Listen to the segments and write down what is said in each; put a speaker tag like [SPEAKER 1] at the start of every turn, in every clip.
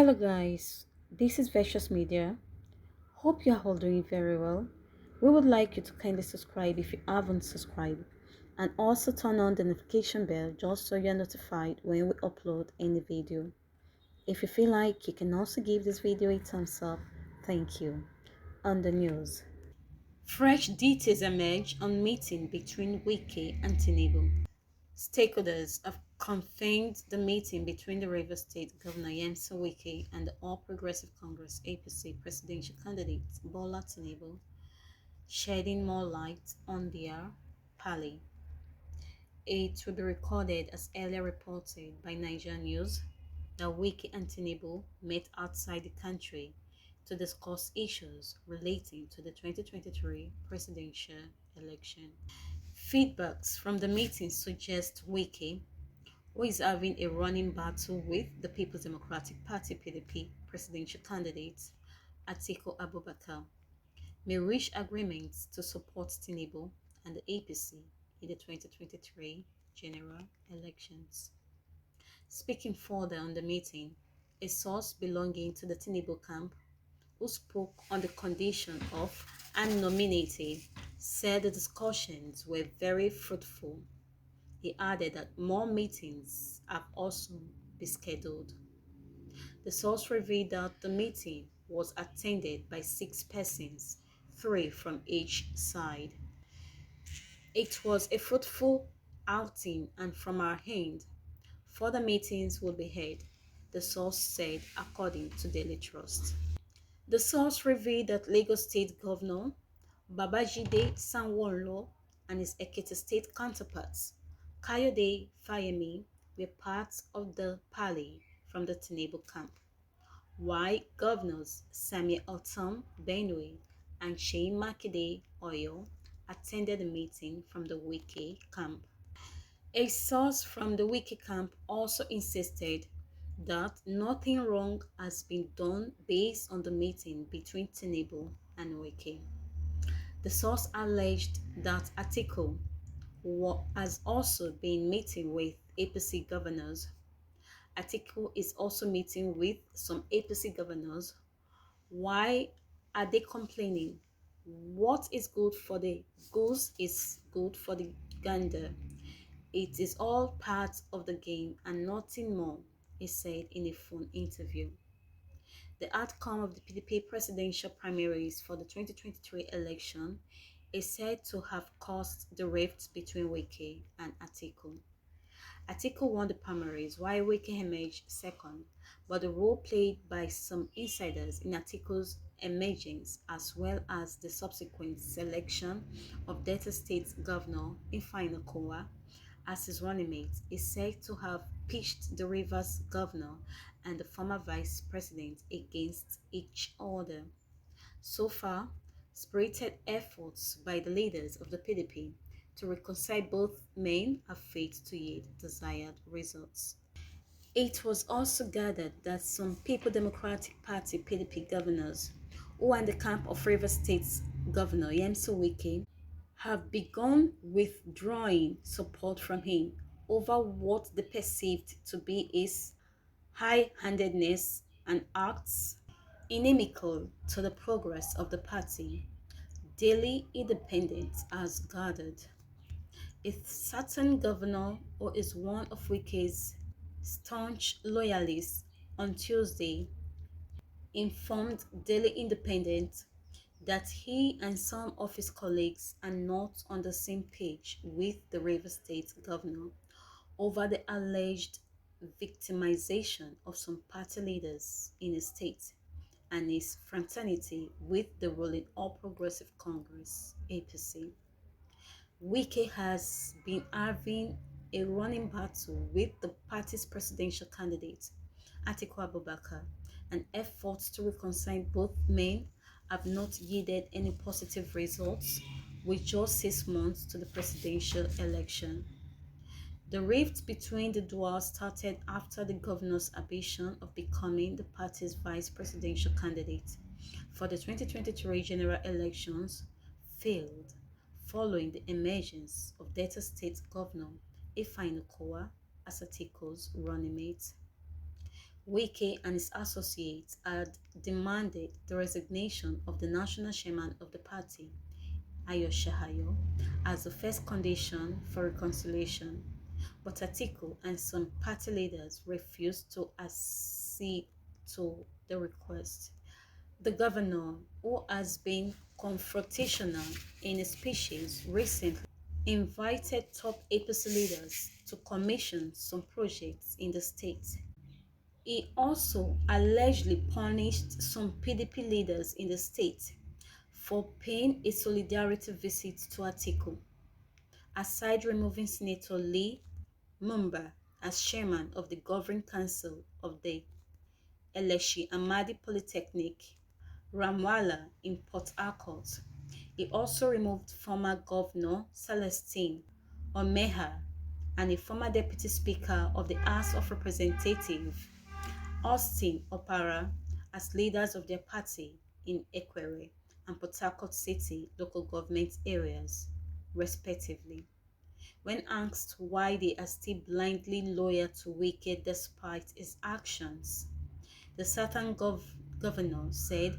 [SPEAKER 1] Hello guys, this is Vicious Media. Hope you are all doing very well. We would like you to kindly subscribe if you haven't subscribed and also turn on the notification bell just so you're notified when we upload any video. If you feel like you can also give this video a thumbs up, thank you. On the news. Fresh details emerge on meeting between Wike and Tinubu. Stakeholders have confirmed the meeting between the Rivers State Governor Yemsa Wike and the All Progressive Congress APC presidential candidate Bola Tinubu, shedding more light on their parley. It will be recorded as earlier reported by Niger News that Wike and Tinubu met outside the country to discuss issues relating to the 2023 presidential election. Feedbacks from the meeting suggest Wike, who is having a running battle with the People's Democratic Party (PDP) presidential candidate Atiku Abubakar, may reach agreements to support Tinubu and the APC in the 2023 general elections. Speaking further on the meeting, a source belonging to the Tinubu camp who spoke on the condition of anonymity said the discussions were very fruitful. He added that more meetings have also been scheduled. The source revealed that the meeting was attended by 6 persons, 3 from each side. It was a fruitful outing, and from our end, further meetings will be held, the source said, according to Daily Trust. The source revealed that Lagos State Governor Babajide Sanwo-Olu and his Ekiti State counterparts, Kayode Fayemi, were part of the parley from the Tinubu camp, while governors Sami Otom Benue and Sheyi Makinde Oyo attended the meeting from the Wike camp. A source from the Wike camp also insisted that nothing wrong has been done based on the meeting between Tinubu and Wike. The source alleged that Atiku has also been meeting with APC governors. Atiku is also meeting with some APC governors. Why are they complaining? What is good for the goose is good for the gander. It is all part of the game and nothing more, he said in a phone interview. The outcome of the PDP presidential primaries for the 2023 election is said to have caused the rift between Wike and Atiku. Atiku won the primaries while Wike emerged second, but the role played by some insiders in Atiku's emergence as well as the subsequent selection of Delta State Governor Ifeanyi Okowa as his running mate is said to have pitched the Rivers governor and the former vice president against each other. So far, spirited efforts by the leaders of the PDP to reconcile both men have failed to yield desired results. It was also gathered that some People Democratic Party (PDP) governors who are in the camp of Rivers State's Governor Yemsa Wike have begun withdrawing support from him over what they perceived to be his high-handedness and acts inimical to the progress of the party. Daily Independent has gathered a certain governor who is one of Wike's staunch loyalists on Tuesday informed Daily Independent that he and some of his colleagues are not on the same page with the Rivers State governor over the alleged victimization of some party leaders in the state and his fraternity with the ruling All Progressive Congress (APC). Wike has been having a running battle with the party's presidential candidate, Atiku Abubakar, and efforts to reconcile both men have not yielded any positive results with just 6 months to the presidential election. The rift between the duo started after the governor's ambition of becoming the party's vice presidential candidate for the 2023 general elections failed following the emergence of Delta State Governor Ifeanyi Okowa as Atiku's running mate. Wike and his associates had demanded the resignation of the national chairman of the party, Ayo, as the first condition for reconciliation, but Atiku and some party leaders refused to accede to the request. The governor, who has been confrontational in his speeches recently, invited top APC leaders to commission some projects in the state. He also allegedly punished some PDP leaders in the state for paying a solidarity visit to Atiku, aside removing Senator Lee Mumba as chairman of the governing council of the Eleshi Amadi Polytechnic, Ramwala in Port Harcourt. He also removed former Governor Celestine Omeha and a former Deputy Speaker of the House of Representatives, Austin Opara, as leaders of their party in Ekwere and Port Harcourt City local government areas, respectively. When asked why they are still blindly loyal to Wike despite his actions, the Southern governor said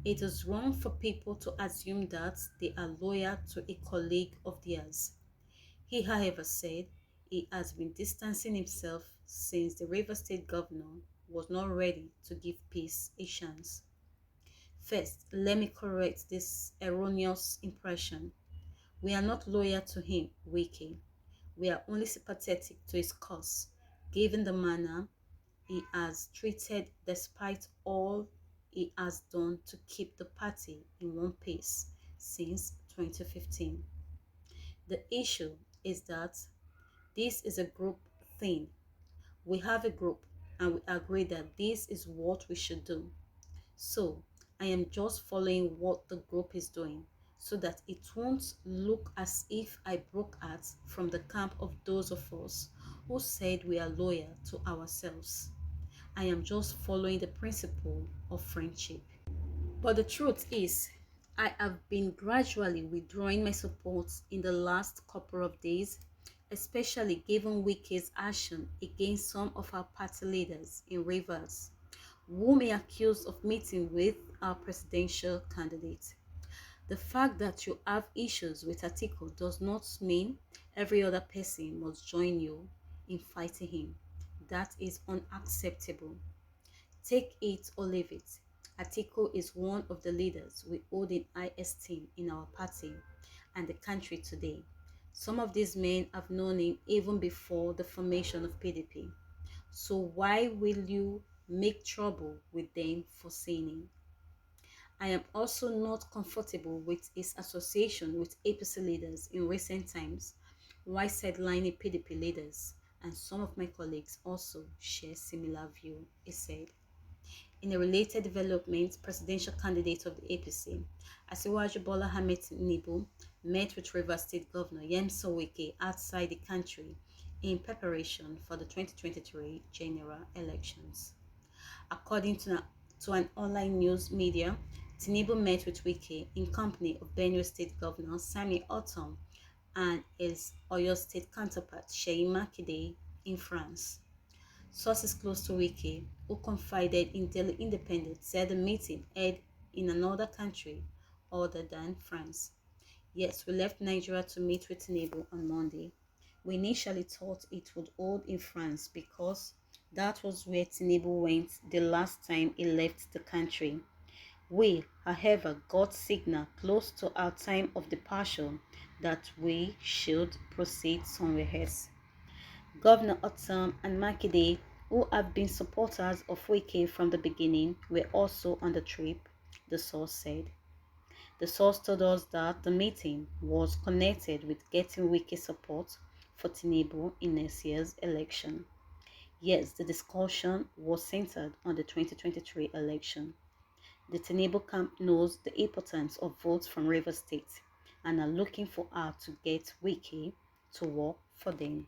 [SPEAKER 1] it is wrong for people to assume that they are loyal to a colleague of theirs. He, however, said he has been distancing himself since the Rivers State governor was not ready to give peace a chance. First, let me correct this erroneous impression. We are not loyal to him, Wike. We are only sympathetic to his cause, given the manner he has treated despite all he has done to keep the party in one piece since 2015. The issue is that this is a group thing. We have a group and we agree that this is what we should do. So I am just following what the group is doing so that it won't look as if I broke out from the camp of those of us who said we are loyal to ourselves. I am just following the principle of friendship. But the truth is, I have been gradually withdrawing my support in the last couple of days, especially given Wike's action against some of our party leaders in Rivers, whom he accused of meeting with our presidential candidate. The fact that you have issues with Atiku does not mean every other person must join you in fighting him. That is unacceptable. Take it or leave it. Atiku is one of the leaders we hold in high esteem in our party and the country today. Some of these men have known him even before the formation of PDP. So why will you make trouble with them for seeing him? I am also not comfortable with his association with APC leaders in recent times, while sidelining PDP leaders, and some of my colleagues also share similar view, he said. In a related development, presidential candidate of the APC, Asiwaju Bola Ahmed Tinubu, met with Rivers State Governor Yemso Wike outside the country in preparation for the 2023 general elections. According to an online news media, Tinubu met with Wike in company of Benue State Governor Sami Otom and his Oyo State counterpart Sheyi Makinde in France. Sources close to Wike, who confided in Daily Independent, said the meeting held in another country other than France. Yes, we left Nigeria to meet with Tinubu on Monday. We initially thought it would hold in France because that was where Tinubu went the last time he left the country. We, however, got signal close to our time of departure that we should proceed somewhere else. Governor Otom and Makinde, who have been supporters of Wike from the beginning, were also on the trip, the source said. The source told us that the meeting was connected with getting Wike support for Tinubu in next year's election. Yes, the discussion was centered on the 2023 election. The Tinubu camp knows the importance of votes from Rivers State and are looking for her to get Wike to work for them.